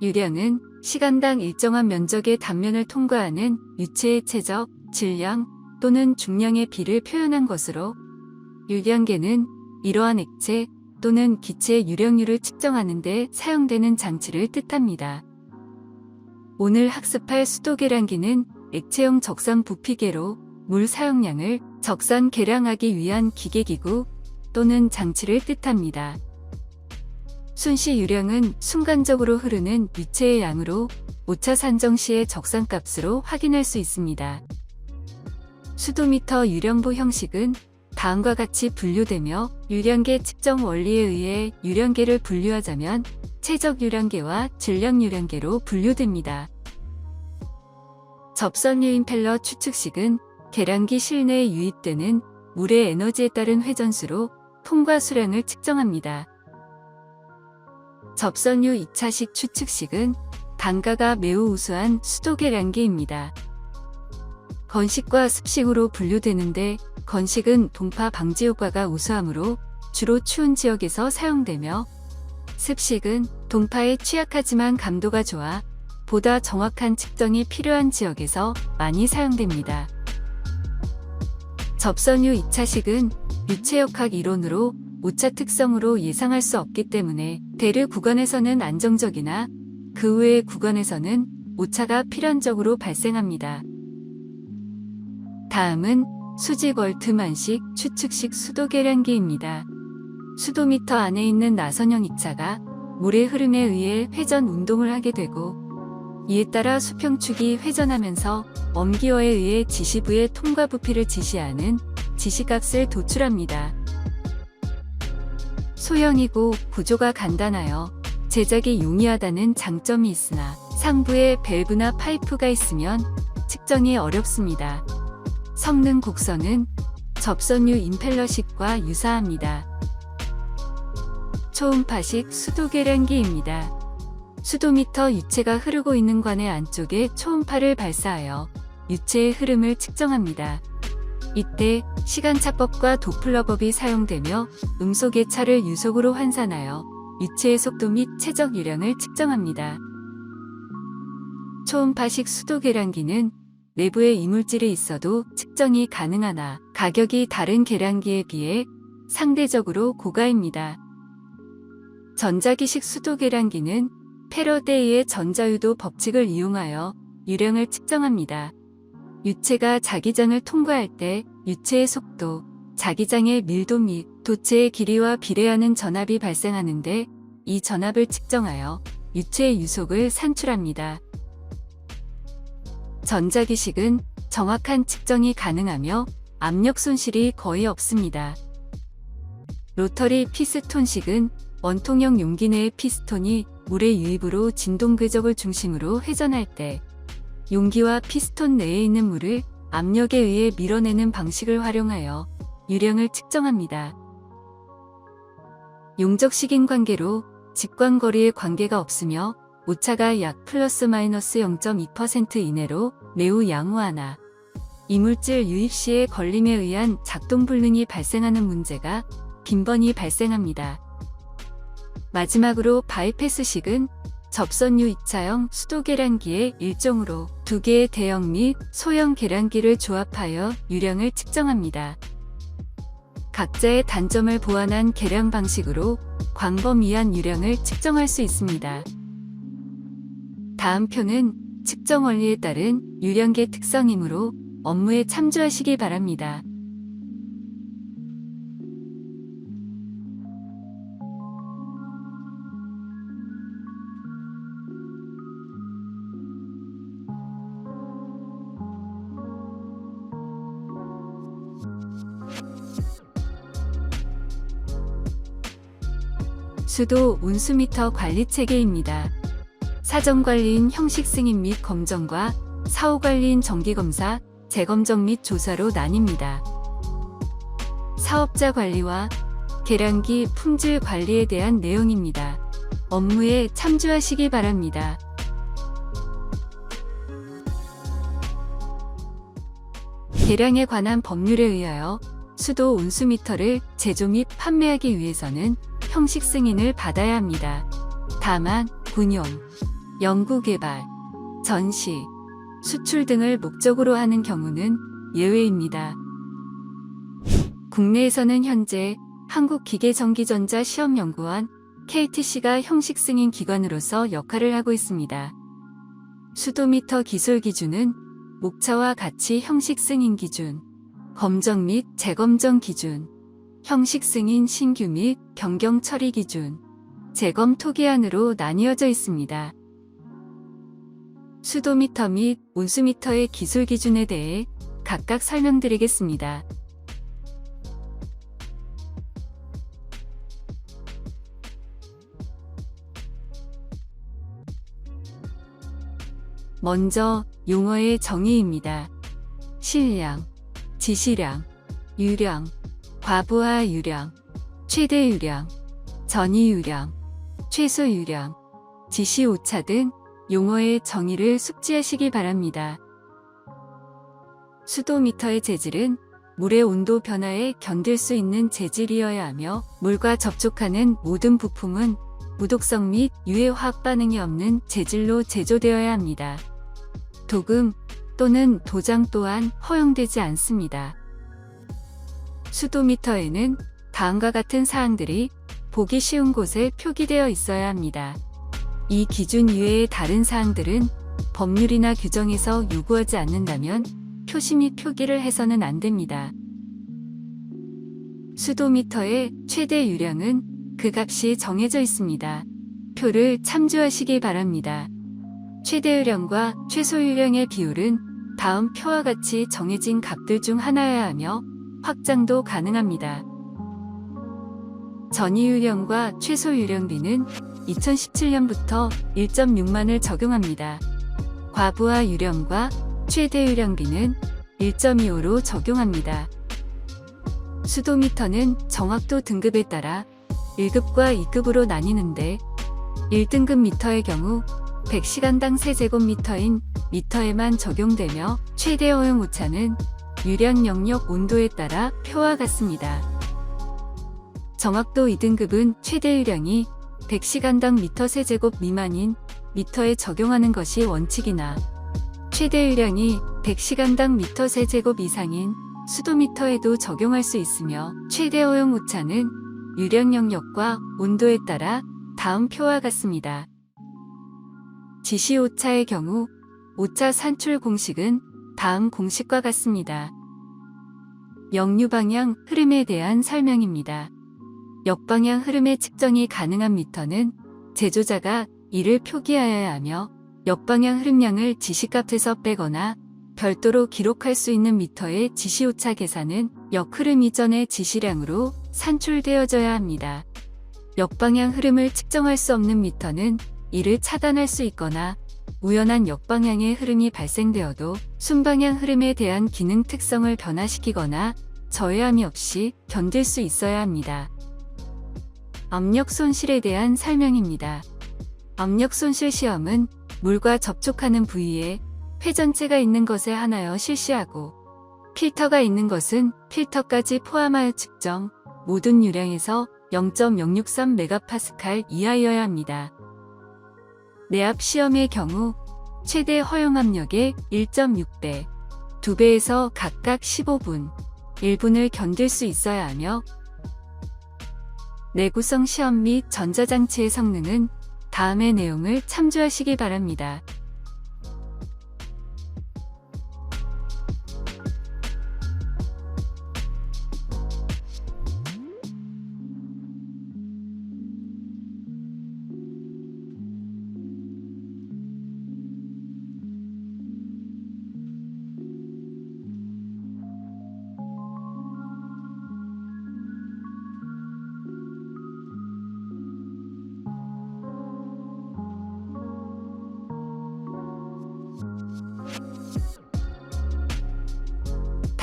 유량은 시간당 일정한 면적의 단면을 통과하는 유체의 체적, 질량 또는 중량의 비를 표현한 것으로, 유량계는 이러한 액체 또는 기체의 유량률을 측정하는 데 사용되는 장치를 뜻합니다. 오늘 학습할 수도 계량기는 액체형 적산 부피계로 물 사용량을 적산 계량하기 위한 기계기구 또는 장치를 뜻합니다. 순시 유량은 순간적으로 흐르는 유체의 양으로 오차 산정 시의 적산값으로 확인할 수 있습니다. 수도미터 유량보 형식은 다음과 같이 분류되며, 유량계 측정 원리에 의해 유량계를 분류하자면 체적 유량계와 질량 유량계로 분류됩니다. 접선유 임펠러 추측식은 계량기 실내에 유입되는 물의 에너지에 따른 회전수로 통과 수량을 측정합니다. 접선유 2차식 추측식은 단가가 매우 우수한 수도 계량기입니다. 건식과 습식으로 분류되는데, 건식은 동파 방지 효과가 우수하므로 주로 추운 지역에서 사용되며, 습식은 동파에 취약하지만 감도가 좋아 보다 정확한 측정이 필요한 지역에서 많이 사용됩니다. 접선유 2차식은 유체역학 이론으로 오차 특성으로 예상할 수 없기 때문에 대류 구간에서는 안정적이나 그 외의 구간에서는 오차가 필연적으로 발생합니다. 다음은 수직 월트만식 추측식 수도 계량기입니다. 수도미터 안에 있는 나선형 입자가 물의 흐름에 의해 회전 운동을 하게 되고, 이에 따라 수평축이 회전하면서 엄기어에 의해 지시부의 통과 부피를 지시하는 지시값을 도출합니다. 소형이고 구조가 간단하여 제작이 용이하다는 장점이 있으나, 상부에 밸브나 파이프가 있으면 측정이 어렵습니다. 성능 곡선은 접선유 임펠러식과 유사합니다. 초음파식 수도 계량기입니다. 수도미터 유체가 흐르고 있는 관의 안쪽에 초음파를 발사하여 유체의 흐름을 측정합니다. 이때 시간차법과 도플러법이 사용되며 음속의 차를 유속으로 환산하여 유체의 속도 및 체적 유량을 측정합니다. 초음파식 수도 계량기는 내부에 이물질이 있어도 측정이 가능하나 가격이 다른 계량기에 비해 상대적으로 고가입니다. 전자기식 수도 계량기는 패러데이의 전자유도 법칙을 이용하여 유량을 측정합니다. 유체가 자기장을 통과할 때 유체의 속도, 자기장의 밀도 및 도체의 길이와 비례하는 전압이 발생하는데, 이 전압을 측정하여 유체의 유속을 산출합니다. 전자기식은 정확한 측정이 가능하며 압력 손실이 거의 없습니다. 로터리 피스톤식은 원통형 용기 내의 피스톤이 물의 유입으로 진동 궤적을 중심으로 회전할 때 용기와 피스톤 내에 있는 물을 압력에 의해 밀어내는 방식을 활용하여 유량을 측정합니다. 용적식인 관계로 직관거리의 관계가 없으며 오차가 약 플러스 마이너스 0.2% 이내로 매우 양호하나, 이물질 유입 시의 걸림에 의한 작동 불능이 발생하는 문제가 빈번히 발생합니다. 마지막으로 바이패스식은 접선유 2차형 수도 계량기의 일종으로 두 개의 대형 및 소형 계량기를 조합하여 유량을 측정합니다. 각자의 단점을 보완한 계량 방식으로 광범위한 유량을 측정할 수 있습니다. 다음 표는 측정 원리에 따른 유량계 특성이므로 업무에 참조하시기 바랍니다. 수도 온수미터 관리 체계입니다. 사전관리인 형식 승인 및 검정과 사후관리인 정기검사, 재검정 및 조사로 나뉩니다. 사업자 관리와 계량기 품질 관리에 대한 내용입니다. 업무에 참조하시기 바랍니다. 계량에 관한 법률에 의하여 수도 온수미터를 제조 및 판매하기 위해서는 형식 승인을 받아야 합니다. 다만, 군용, 연구개발, 전시, 수출 등을 목적으로 하는 경우는 예외입니다. 국내에서는 현재 한국기계전기전자시험연구원 KTC가 형식 승인 기관으로서 역할을 하고 있습니다. 수도미터 기술 기준은 목차와 같이 형식 승인 기준, 검정 및 재검정 기준, 형식 승인 신규 및 변경 처리 기준, 재검 토기안으로 나뉘어져 있습니다. 수도미터 및 온수미터의 기술 기준에 대해 각각 설명드리겠습니다. 먼저 용어의 정의입니다. 실량, 지시량, 유량, 과부하 유량, 최대 유량, 전위 유량, 최소 유량, 지시 오차 등 용어의 정의를 숙지하시기 바랍니다. 수도미터의 재질은 물의 온도 변화에 견딜 수 있는 재질이어야 하며 물과 접촉하는 모든 부품은 무독성 및 유해 화학 반응이 없는 재질로 제조되어야 합니다. 도금 또는 도장 또한 허용되지 않습니다. 수도미터에는 다음과 같은 사항들이 보기 쉬운 곳에 표기되어 있어야 합니다. 이 기준 이외의 다른 사항들은 법률이나 규정에서 요구하지 않는다면 표시 및 표기를 해서는 안 됩니다. 수도미터의 최대 유량은 그 값이 정해져 있습니다. 표를 참조하시기 바랍니다. 최대 유량과 최소 유량의 비율은 다음 표와 같이 정해진 값들 중 하나여야 하며 확장도 가능합니다. 전위 유량과 최소 유량비는 2017년부터 1.6만을 적용합니다. 과부하 유량과 최대 유량비는 1.25로 적용합니다. 수도미터는 정확도 등급에 따라 1급과 2급으로 나뉘는데 1등급 미터의 경우 100시간당 세제곱미터인 미터에만 적용되며 최대 허용 오차는 유량 영역 온도에 따라 표와 같습니다. 정확도 2등급은 최대 유량이 100시간당 미터 세제곱 미만인 미터에 적용하는 것이 원칙이나 최대 유량이 100시간당 미터 세제곱 이상인 수도미터에도 적용할 수 있으며 최대 허용 오차는 유량 영역과 온도에 따라 다음 표와 같습니다. 지시 오차의 경우 오차 산출 공식은 다음 공식과 같습니다. 역류방향 흐름에 대한 설명입니다. 역방향 흐름의 측정이 가능한 미터는 제조자가 이를 표기하여야 하며 역방향 흐름량을 지시값에서 빼거나 별도로 기록할 수 있는 미터의 지시오차 계산은 역흐름 이전의 지시량으로 산출되어져야 합니다. 역방향 흐름을 측정할 수 없는 미터는 이를 차단할 수 있거나 우연한 역방향의 흐름이 발생되어도 순방향 흐름에 대한 기능 특성을 변화시키거나 저해함이 없이 견딜 수 있어야 합니다. 압력 손실에 대한 설명입니다. 압력 손실 시험은 물과 접촉하는 부위에 회전체가 있는 것에 한하여 실시하고 필터가 있는 것은 필터까지 포함하여 측정, 모든 유량에서 0.063MPa 이하여야 합니다. 내압 시험의 경우 최대 허용 압력의 1.6배, 2배에서 각각 15분, 1분을 견딜 수 있어야 하며 내구성 시험 및 전자장치의 성능은 다음의 내용을 참조하시기 바랍니다.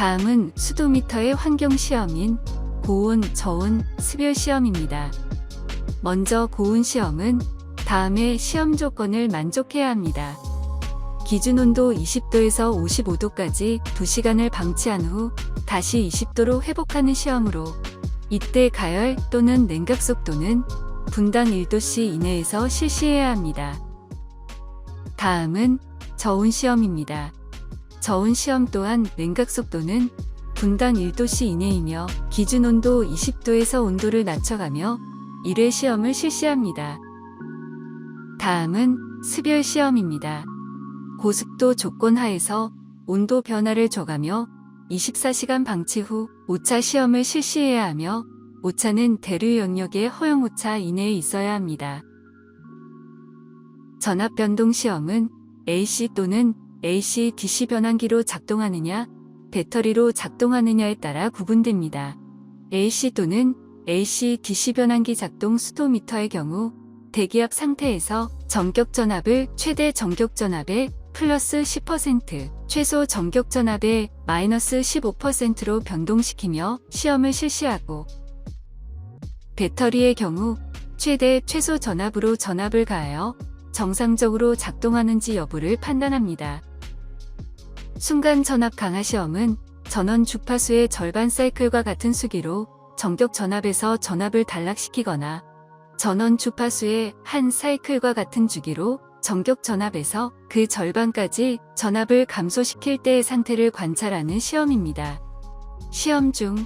다음은 수도미터의 환경시험인 고온, 저온, 습열 시험입니다. 먼저 고온 시험은 다음의 시험 조건을 만족해야 합니다. 기준온도 20도에서 55도까지 2시간을 방치한 후 다시 20도로 회복하는 시험으로 이때 가열 또는 냉각 속도는 분당 1도씨 이내에서 실시해야 합니다. 다음은 저온 시험입니다. 저온 시험 또한 냉각 속도는 분당 1도씨 이내이며 기준 온도 20도에서 온도를 낮춰가며 1회 시험을 실시합니다. 다음은 습열 시험입니다. 고습도 조건 하에서 온도 변화를 줘가며 24시간 방치 후 오차 시험을 실시해야 하며 오차는 대류 영역의 허용 오차 이내에 있어야 합니다. 전압 변동 시험은 AC 또는 AC/DC 변환기로 작동하느냐, 배터리로 작동하느냐에 따라 구분됩니다. AC 또는 AC/DC 변환기 작동 수도미터의 경우 대기압 상태에서 전격 전압을 최대 전격 전압의 플러스 10%, 최소 전격 전압의 마이너스 15%로 변동시키며 시험을 실시하고, 배터리의 경우 최대 최소 전압으로 전압을 가하여 정상적으로 작동하는지 여부를 판단합니다. 순간 전압 강화 시험은 전원 주파수의 절반 사이클과 같은 수기로 전격 전압에서 전압을 단락시키거나 전원 주파수의 한 사이클과 같은 주기로 전격 전압에서 그 절반까지 전압을 감소시킬 때의 상태를 관찰하는 시험입니다. 시험 중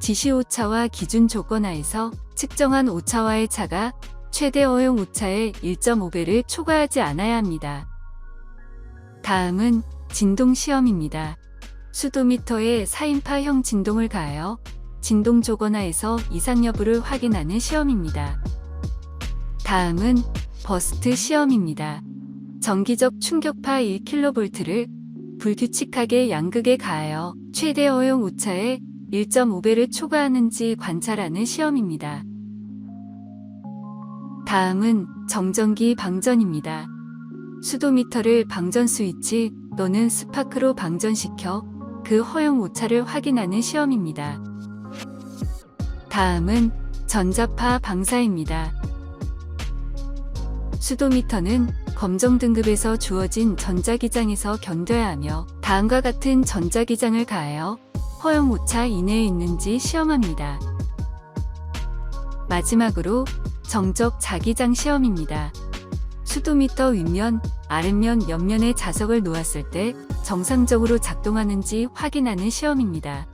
지시 오차와 기준 조건 하에서 측정한 오차와의 차가 최대 허용 오차의 1.5배를 초과하지 않아야 합니다. 다음은 진동 시험입니다. 수도미터에 4인파형 진동을 가하여 진동 조건 하에서 이상 여부를 확인하는 시험입니다. 다음은 버스트 시험입니다. 전기적 충격파 1kV를 불규칙하게 양극에 가하여 최대 허용 오차의 1.5배를 초과하는지 관찰하는 시험입니다. 다음은 정전기 방전입니다. 수도미터를 방전 스위치 또는 스파크로 방전시켜 그 허용 오차를 확인하는 시험입니다. 다음은 전자파 방사입니다. 수도미터는 검정 등급에서 주어진 전자기장에서 견뎌야 하며 다음과 같은 전자기장을 가하여 허용 오차 이내에 있는지 시험합니다. 마지막으로 정적 자기장 시험입니다. 수도미터 윗면, 아랫면, 옆면에 자석을 놓았을 때 정상적으로 작동하는지 확인하는 시험입니다.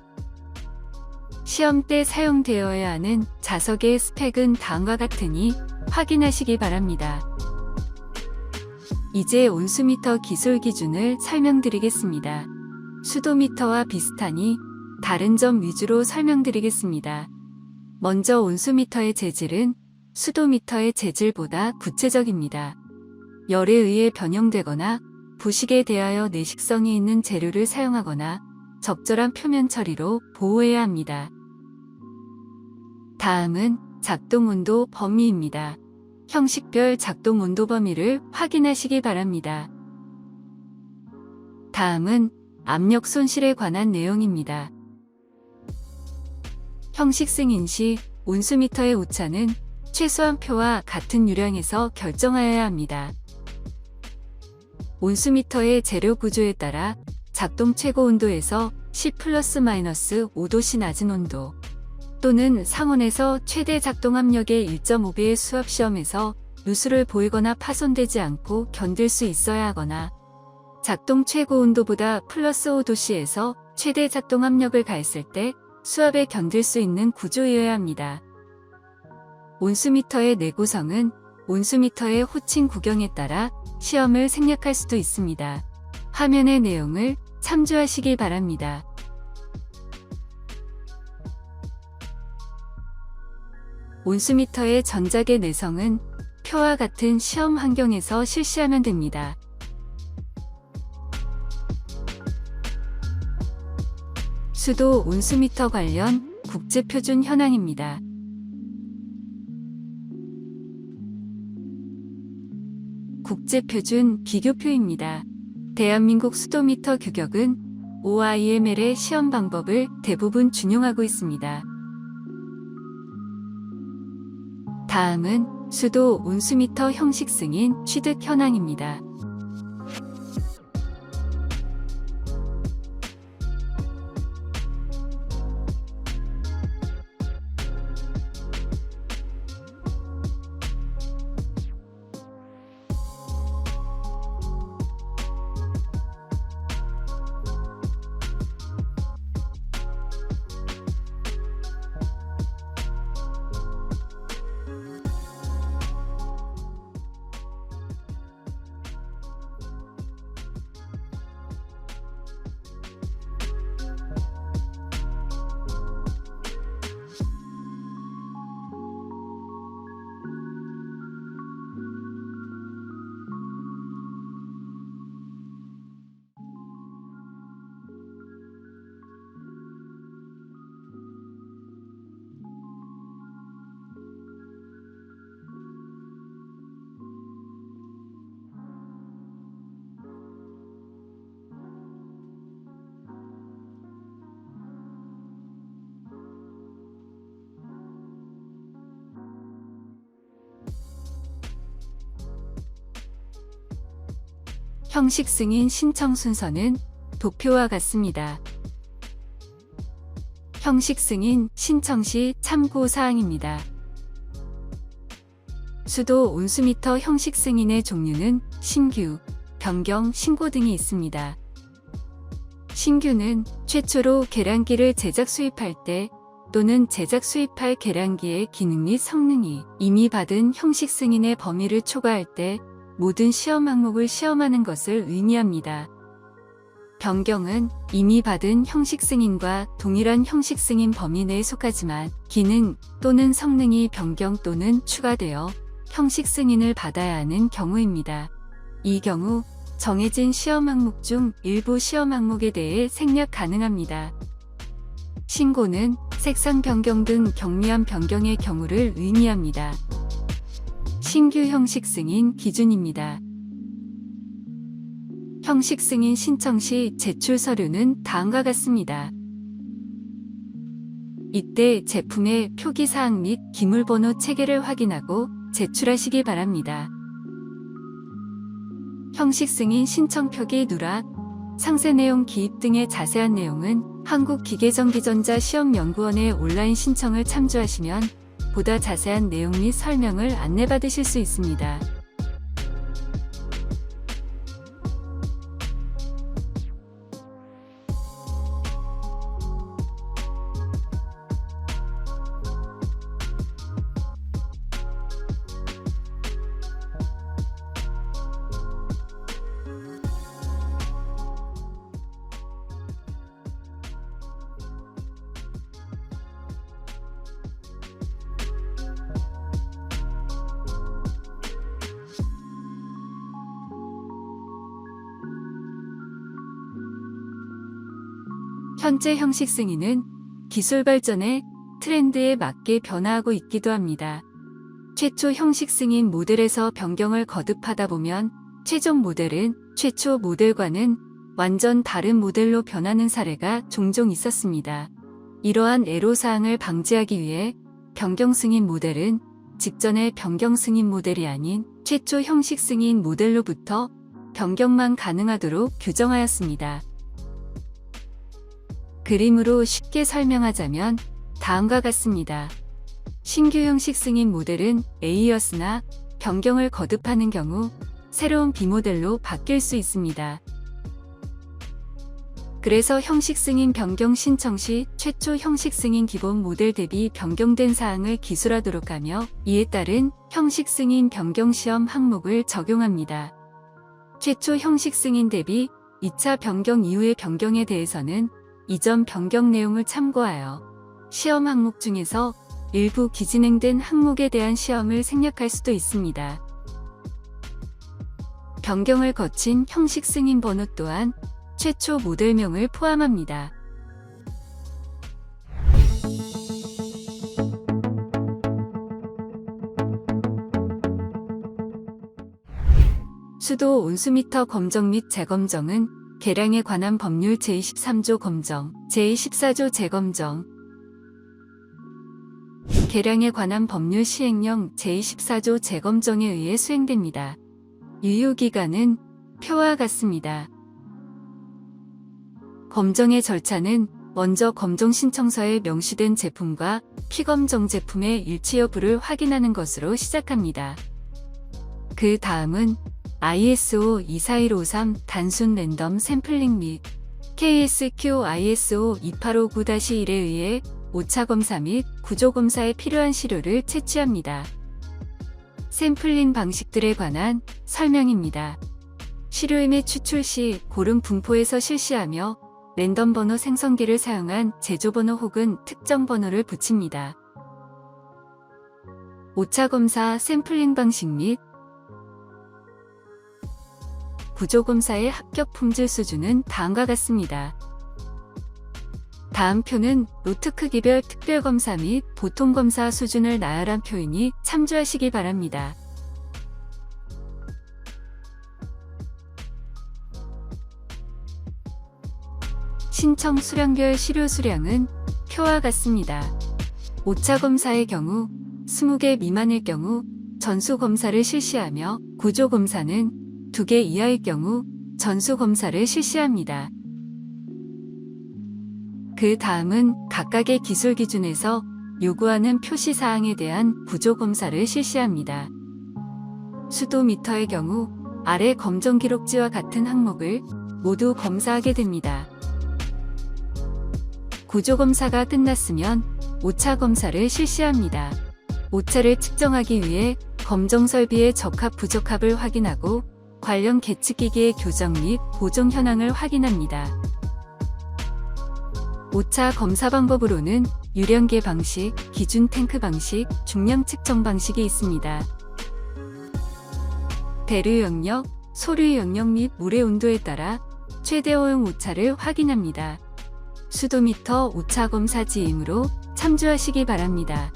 시험 때 사용되어야 하는 자석의 스펙은 다음과 같으니 확인하시기 바랍니다. 이제 온수미터 기술 기준을 설명드리겠습니다. 수도미터와 비슷하니 다른 점 위주로 설명드리겠습니다. 먼저 온수미터의 재질은 수도미터의 재질보다 구체적입니다. 열에 의해 변형되거나 부식에 대하여 내식성이 있는 재료를 사용하거나 적절한 표면 처리로 보호해야 합니다. 다음은 작동 온도 범위입니다. 형식별 작동 온도 범위를 확인하시기 바랍니다. 다음은 압력 손실에 관한 내용입니다. 형식 승인 시 온수미터의 오차는 최소한 표와 같은 유량에서 결정하여야 합니다. 온수미터의 재료 구조에 따라 작동 최고 온도에서 10 플러스 마이너스 5도씨 낮은 온도 또는 상온에서 최대 작동 압력의 1.5배의 수압 시험에서 누수를 보이거나 파손되지 않고 견딜 수 있어야 하거나 작동 최고 온도보다 플러스 5도씨에서 최대 작동 압력을 가했을 때 수압에 견딜 수 있는 구조이어야 합니다. 온수미터의 내구성은 온수미터의 호칭 구경에 따라 시험을 생략할 수도 있습니다. 화면의 내용을 참조하시기 바랍니다. 온수미터의 전자계 내성은 표와 같은 시험 환경에서 실시하면 됩니다. 수도 온수미터 관련 국제표준 현황입니다. 국제표준 비교표입니다. 대한민국 수도미터 규격은 OIML의 시험 방법을 대부분 준용하고 있습니다. 다음은 수도 온수미터 형식 승인 취득 현황입니다. 형식 승인 신청 순서는 도표와 같습니다. 형식 승인 신청 시 참고 사항입니다. 수도 온수미터 형식 승인의 종류는 신규, 변경, 신고 등이 있습니다. 신규는 최초로 계량기를 제작 수입할 때 또는 제작 수입할 계량기의 기능 및 성능이 이미 받은 형식 승인의 범위를 초과할 때 모든 시험 항목을 시험하는 것을 의미합니다. 변경은 이미 받은 형식 승인과 동일한 형식 승인 범위 내에 속하지만 기능 또는 성능이 변경 또는 추가되어 형식 승인을 받아야 하는 경우입니다. 이 경우 정해진 시험 항목 중 일부 시험 항목에 대해 생략 가능합니다. 신고는 색상 변경 등 경미한 변경의 경우를 의미합니다. 신규 형식 승인 기준입니다. 형식 승인 신청 시 제출 서류는 다음과 같습니다. 이때 제품의 표기사항 및 기물번호 체계를 확인하고 제출하시기 바랍니다. 형식 승인 신청 표기 누락, 상세 내용 기입 등의 자세한 내용은 한국기계전기전자시험연구원의 온라인 신청을 참조하시면 보다 자세한 내용 및 설명을 안내받으실 수 있습니다. 현재 형식 승인은 기술 발전의 트렌드에 맞게 변화하고 있기도 합니다. 최초 형식 승인 모델에서 변경을 거듭하다 보면 최종 모델은 최초 모델과는 완전 다른 모델로 변하는 사례가 종종 있었습니다. 이러한 애로사항을 방지하기 위해 변경 승인 모델은 직전의 변경 승인 모델이 아닌 최초 형식 승인 모델로부터 변경만 가능하도록 규정하였습니다. 그림으로 쉽게 설명하자면 다음과 같습니다. 신규 형식 승인 모델은 A였으나 변경을 거듭하는 경우 새로운 B모델로 바뀔 수 있습니다. 그래서 형식 승인 변경 신청 시 최초 형식 승인 기본 모델 대비 변경된 사항을 기술하도록 하며 이에 따른 형식 승인 변경 시험 항목을 적용합니다. 최초 형식 승인 대비 2차 변경 이후의 변경에 대해서는 이전 변경 내용을 참고하여 시험 항목 중에서 일부 기진행된 항목에 대한 시험을 생략할 수도 있습니다. 변경을 거친 형식 승인 번호 또한 최초 모델명을 포함합니다. 수도 온수미터 검정 및 재검정은 계량에 관한 법률 제23조 검정, 제24조 재검정, 계량에 관한 법률 시행령 제24조 재검정에 의해 수행됩니다. 유효기간은 표와 같습니다. 검정의 절차는 먼저 검정 신청서에 명시된 제품과 피검정 제품의 일치 여부를 확인하는 것으로 시작합니다. 그 다음은 ISO 24153 단순 랜덤 샘플링 및 KSQ ISO 2859-1에 의해 오차 검사 및 구조 검사에 필요한 시료를 채취합니다. 샘플링 방식들에 관한 설명입니다. 시료임의 추출 시 고름 분포에서 실시하며 랜덤 번호 생성기를 사용한 제조번호 혹은 특정 번호를 붙입니다. 오차 검사 샘플링 방식 및 구조검사의 합격 품질 수준은 다음과 같습니다. 다음 표는 노트 크기별 특별검사 및 보통검사 수준을 나열한 표이니 참조하시기 바랍니다. 신청 수량별 시료 수량은 표와 같습니다. 오차 검사의 경우 20개 미만일 경우 전수 검사를 실시하며 구조 검사는 2개 이하일 경우 전수 검사를 실시합니다. 그 다음은 각각의 기술 기준에서 요구하는 표시 사항에 대한 부조 검사를 실시합니다. 수도미터의 경우 아래 검정 기록지와 같은 항목을 모두 검사하게 됩니다. 구조 검사가 끝났으면 오차 검사를 실시합니다. 오차를 측정하기 위해 검정 설비의 적합 부적합을 확인하고 관련 계측기기의 교정 및 고정 현황을 확인합니다. 오차 검사 방법으로는 유량계 방식, 기준 탱크 방식, 중량 측정 방식이 있습니다. 대류 영역, 소류 영역 및 물의 온도에 따라 최대 허용 오차를 확인합니다. 수도미터 오차 검사 지임으로 참조하시기 바랍니다.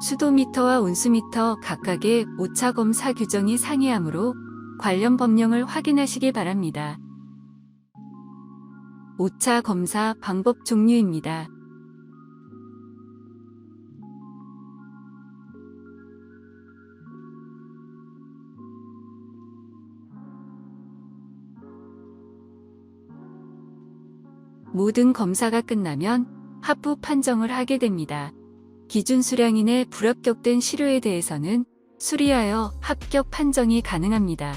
수도미터와 온수미터 각각의 오차 검사 규정이 상이하므로 관련 법령을 확인하시기 바랍니다. 오차 검사 방법 종류입니다. 모든 검사가 끝나면 합부 판정을 하게 됩니다. 기준 수량인의 불합격된 시료에 대해서는 수리하여 합격 판정이 가능합니다.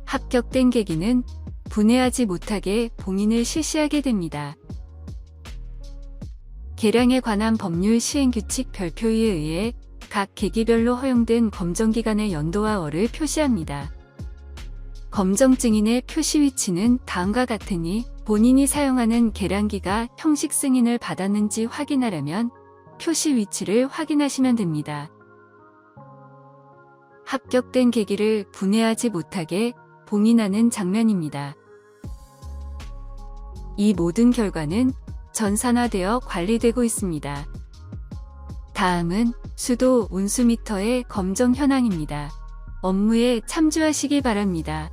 합격된 계기는 분해하지 못하게 봉인을 실시하게 됩니다. 계량에 관한 법률 시행규칙 별표에 의해 각 계기별로 허용된 검정기간의 연도와 월을 표시합니다. 검정 증인의 표시 위치는 다음과 같으니 본인이 사용하는 계량기가 형식 승인을 받았는지 확인하려면 표시 위치를 확인하시면 됩니다. 합격된 계기를 분해하지 못하게 봉인하는 장면입니다. 이 모든 결과는 전산화되어 관리되고 있습니다. 다음은 수도 온수미터의 검정 현황입니다. 업무에 참조하시기 바랍니다.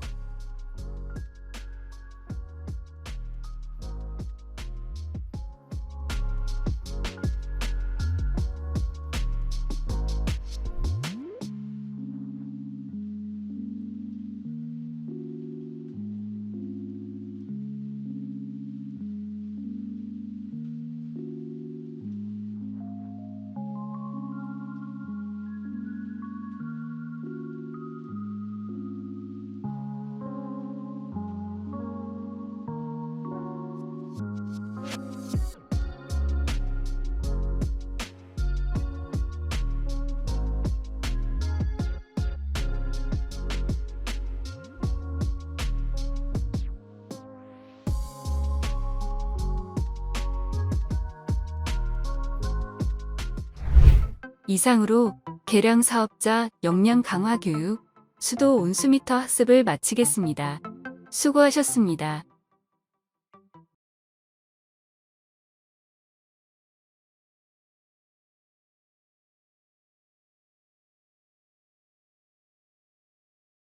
이상으로 계량 사업자 역량 강화 교육, 수도 온수미터 학습을 마치겠습니다. 수고하셨습니다.